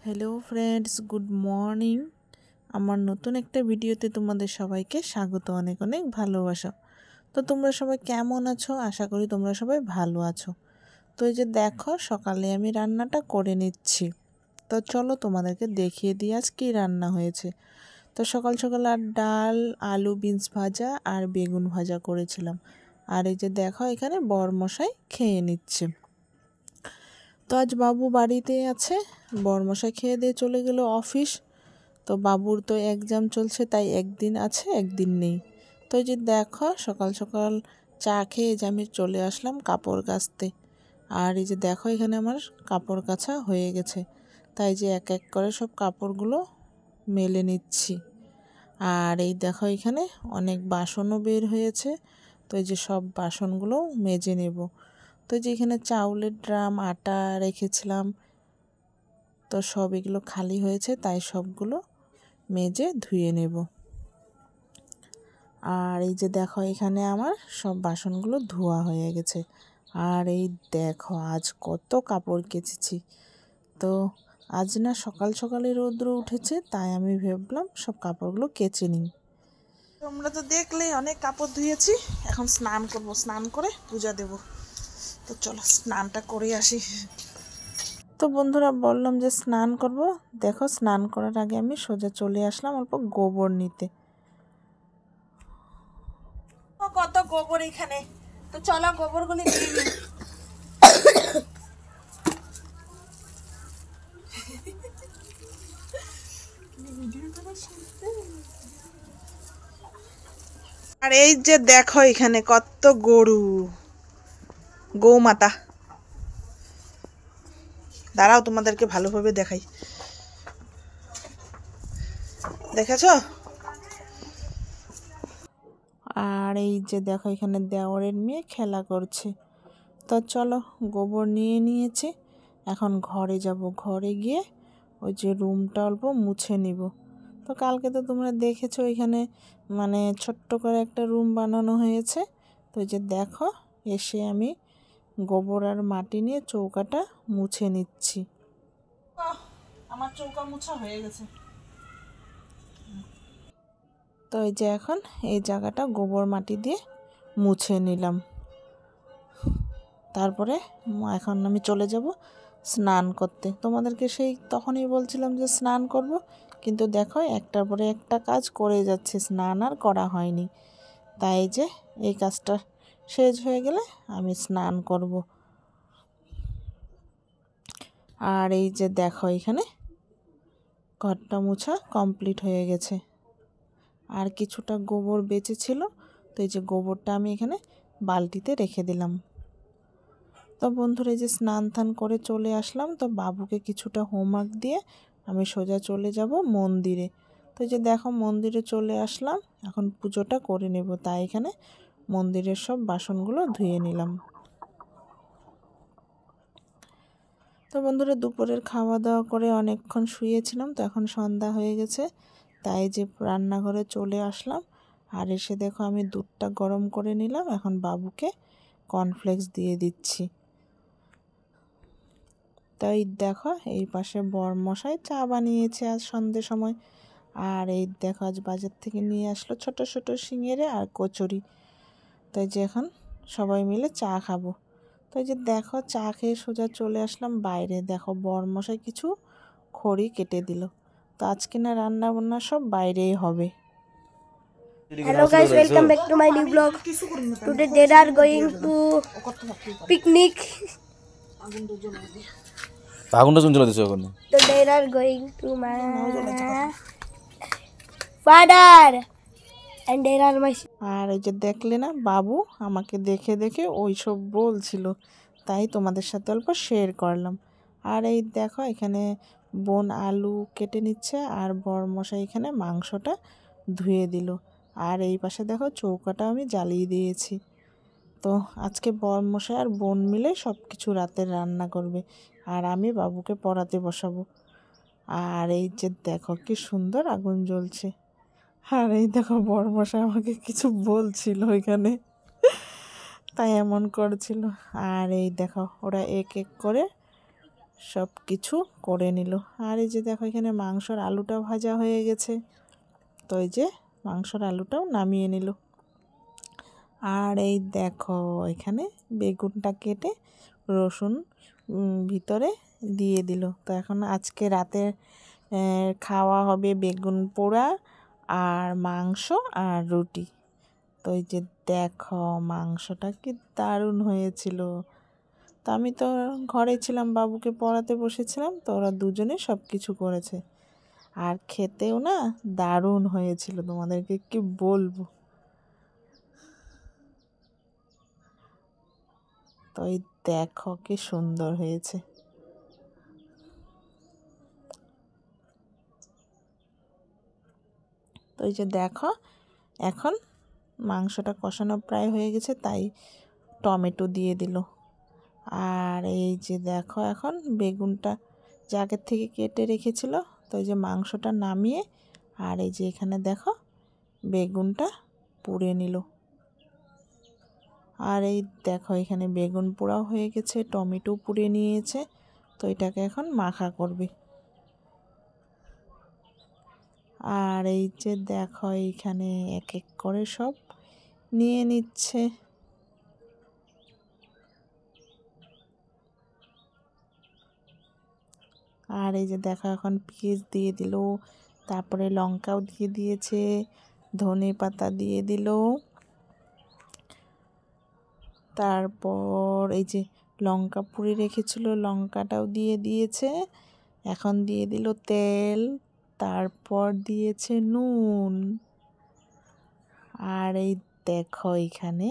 Hello friends, good morning. আমার নতুন একটা ভিডিওতে তোমাদের সবাইকে স্বাগত, অনেক অনেক ভালোবাসা। তো তোমরা সবাই কেমন আছো? আশা করি তোমরা সবাই ভালো আছো। তো এই যে দেখো, সকালে আমি রান্নাটা করে নিচ্ছি। তো চলো তোমাদেরকে দেখিয়ে দিই আজ কী রান্না হয়েছে। তো সকাল সকাল আর ডাল, আলু, বিনস ভাজা আর বেগুন ভাজা করেছিলাম। আর এই যে দেখো, এখানে বরমশাই খেয়ে নিচ্ছে। তো আজ বাবু বাড়িতে আছে, বরমশাই খেয়ে দিয়ে চলে গেল অফিস। তো বাবুর তো এক্সাম চলছে, তাই একদিন আছে একদিন নেই। তো এই যে দেখো, সকাল সকাল চা খেয়ে যে আমি চলে আসলাম কাপড় কাচতে। আর এই যে দেখো, এখানে আমার কাপড় কাচা হয়ে গেছে, তাই যে এক এক করে সব কাপড়গুলো মেলে নিচ্ছি। আর এই দেখো, এখানে অনেক বাসনও বের হয়েছে, তো এই যে সব বাসনগুলো মেজে নেব। তো যে এখানে চাউলের ড্রাম, আটা রেখেছিলাম, তো সব এগুলো খালি হয়েছে, তাই সবগুলো মেজে ধুয়ে নেব। আর এই যে দেখো, এখানে আমার সব বাসনগুলো ধোয়া হয়ে গেছে। আর এই দেখো, আজ কত কাপড় কেচেছি। তো আজ না সকাল সকালে রৌদ্র উঠেছে, তাই আমি ভাবলাম সব কাপড়গুলো কেচে নিই। তোমরা তো দেখলেই অনেক কাপড় ধুয়েছি, এখন স্নান করব, স্নান করে পূজা দেব। তো চলো স্নানটা করে আসি। তো বন্ধুরা, বললাম যে স্নান করব, দেখো স্নান করার আগে আমি সোজা চলে আসলাম অল্প গোবর নিতে। কত গোবর এখানে, তো চলো গোবরগুলি নিয়ে নিই। আর এই যে দেখো, এখানে কত গরু, গৌমাতা। দাঁড়াও, তোমাদেরকে ভালোভাবে দেখাই, দেখেছ? আর এই যে দেখো, এখানে দেওরের মেয়ে খেলা করছে। তো চলো, গোবর নিয়ে নিয়েছি, এখন ঘরে যাব। ঘরে গিয়ে ওই যে রুমটা অল্প মুছে নিব। তো কালকে তো তোমরা দেখেছো, এখানে মানে ছোট্ট করে একটা রুম বানানো হয়েছে। তো এই যে দেখো, এসে আমি গোবর আর মাটি নিয়ে চৌকাটা মুছে নিচ্ছি। আমার চৌকা মুছা হয়ে গেছে। তো এই যে এখন এই জায়গাটা গোবর মাটি দিয়ে মুছে নিলাম। তারপরে এখন আমি চলে যাব স্নান করতে। তোমাদেরকে সেই তখনই বলছিলাম যে স্নান করব, কিন্তু দেখো একটার পরে একটা কাজ করে যাচ্ছে, স্নান আর করা হয়নি। তাই যে এই কাজটা শেষ হয়ে গেলে আমি স্নান করব। আর এই যে দেখো, এখানে ঘরটা মোছা কমপ্লিট হয়ে গেছে। আর কিছুটা গোবর বেঁচে ছিল, তো এই যে গোবরটা আমি এখানে বালতিতে রেখে দিলাম। তো বন্ধুরা, এই যে স্নান টান করে চলে আসলাম। তো বাবুকে কিছুটা হোমওয়ার্ক দিয়ে আমি সোজা চলে যাব মন্দিরে। তো এই যে দেখো, মন্দিরে চলে আসলাম, এখন পুজোটা করে নেব, তাই এখানে মন্দিরের সব বাসনগুলো ধুয়ে নিলাম। তো বন্ধুরা, দুপুরের খাওয়া দাওয়া করে অনেকক্ষণ শুয়েছিলাম, তো এখন সন্ধ্যা হয়ে গেছে, তাই যে রান্নাঘরে চলে আসলাম। আর এসে দেখো, আমি দুধটা গরম করে নিলাম, এখন বাবুকে কর্নফ্লেক্স দিয়ে দিচ্ছি। তাই দেখো, এই পাশে বরমশাই চা বানিয়েছে আজ সন্ধ্যের সময়। আর এই দেখো, আজ বাজার থেকে নিয়ে আসলো ছোট ছোট সিঙেরে আর কচুরি। তাই যে এখন সবাই মিলে চা খাবো। তো এই যে দেখো, চা খেয়ে সোজা চলে আসলাম বাইরে। দেখো, বরমশাই কিছু খড়ি কেটে দিল, তো আজকে না রান্না বান্না সব বাইরেই হবে। Hello guys, welcome back to my new vlog. Today they are going to picnic. আগুনটা শুনতে দিছো এখন? So they are going to my father and they are my. আর এই যে দেখলে না, বাবু আমাকে দেখে দেখে ওই সব বলছিল, তাই তোমাদের সাথে অল্প শেয়ার করলাম। আর এই দেখো, এখানে বোন আলু কেটে নিচ্ছে, আর বরমশাই এখানে মাংসটা ধুয়ে দিল। আর এই পাশে দেখো, চৌকাটা আমি জ্বালিয়ে দিয়েছি। তো আজকে বরমশাই আর বোন মিলে সব কিছু রাতের রান্না করবে, আর আমি বাবুকে পড়াতে বসাবো। আর এই যে দেখো, কি সুন্দর আগুন জ্বলছে। আর এই দেখো, বরমশাই আমাকে কিছু বলছিল এখানে, তাই এমন করছিল। আর এই দেখো, ওরা এক এক করে সব কিছু করে নিল। আর এই যে দেখো এখানে মাংসর আলুটা ভাজা হয়ে গেছে, তো এই যে মাংসর আলুটাও নামিয়ে নিল। আর এই দেখো এখানে বেগুনটা কেটে রসুন ভিতরে দিয়ে দিল। তো এখন আজকে রাতে খাওয়া হবে বেগুন পোড়া আর মাংস আর রুটি। তো এই যে দেখো মাংসটা কি দারুণ হয়েছিল। তো আমি তো ঘরে ছিলাম, বাবুকে পড়াতে বসেছিলাম, তো ওরা দুজনে সব কিছু করেছে। আর খেতেও না দারুণ হয়েছিল, তোমাদেরকে কি বলবো। তো এই দেখো কি সুন্দর হয়েছে। তো এই যে দেখো এখন মাংসটা কষানো প্রায় হয়ে গেছে, তাই টমেটো দিয়ে দিল। আর এই যে দেখো এখন বেগুনটা যে আগের থেকে কেটে রেখেছিল, তো এই যে মাংসটা নামিয়ে আর এই যে এখানে দেখো বেগুনটা পুড়ে নিল। আর এই দেখো এখানে বেগুন পোড়াও হয়ে গেছে, টমেটো পুড়ে নিয়েছে। তো এটাকে এখন মাখা করবে। আর এই যে দেখো এইখানে এক এক করে সব নিয়ে নিচ্ছে। আর এই যে দেখো এখন পেঁয়াজ দিয়ে দিল, তারপরে লঙ্কাও দিয়ে দিয়েছে, ধনে পাতা দিয়ে দিল, তারপর এই যে লঙ্কা পুড়ে রেখেছিল লঙ্কাটাও দিয়ে দিয়েছে। এখন দিয়ে দিল তেল, তারপর দিয়েছে নুন। আর এই দেখো এখানে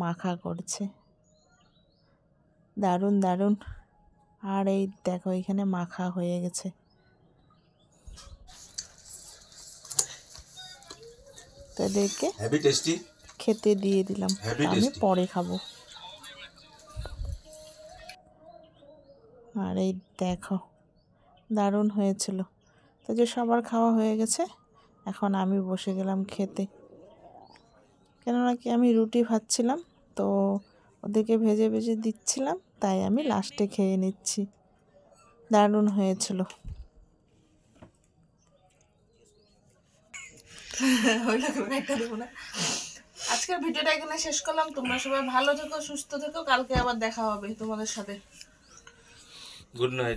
মাখা করছে, দারুণ দারুণ। আর এই দেখো এখানে মাখা হয়ে গেছে। তাদেরকে হেভি টেস্টি খেতে দিয়ে দিলাম, আমি পরে খাবো। আর এই দেখো দারুণ হয়েছিল। তো যে সবার খাওয়া হয়ে গেছে, এখন আমি বসে গেলাম খেতে। কেননা কি আমি রুটি ভাজছিলাম, তো ওদেরকে ভেজে ভেজে দিচ্ছিলাম, তাই আমি লাস্টে খেয়ে নিচ্ছি। দারুণ হয়েছিল। আজকের ভিডিওটা এখানে শেষ করলাম। তোমরা সবাই ভালো থেকো, সুস্থ থেকো। কালকে আবার দেখা হবে তোমাদের সাথে। Good night.